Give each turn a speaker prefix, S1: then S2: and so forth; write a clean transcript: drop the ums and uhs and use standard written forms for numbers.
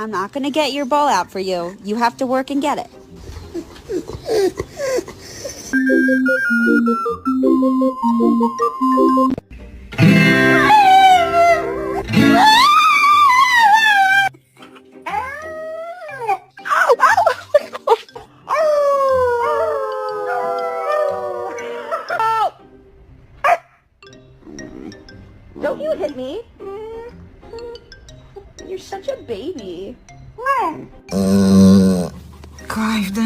S1: I'm not gonna get your ball out for you. You have to work and get it.
S2: Don't you hit me. You're such a baby.
S3: Kaydı.